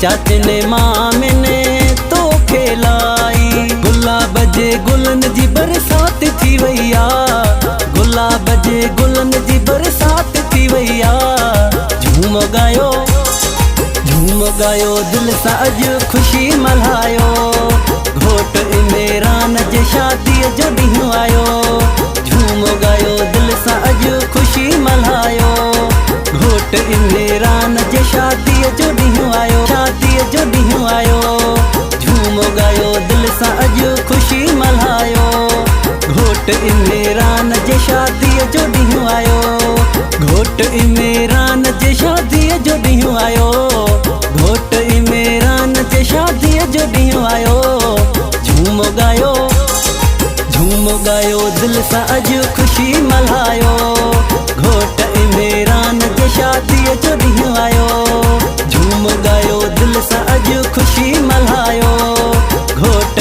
चाचे ने मामे ने तो खेलाई। गुलाब जे गुलन जी बरसात थी वैया, गुलाब जे गुलन जी बरसात थी वैया। झूम गायो दिल सां अॼु खुशी मल्हायो, घोट इमरान जे शादीअ जो ॾींहुं आयो। झूम गायो दिल सां अॼु खुशी मल्हायो, घोट इमरान जे शादीअ जो ॾींहुं आयो, शादीअ जो ॾींहुं आयो। झूम गायो दिल सां अॼु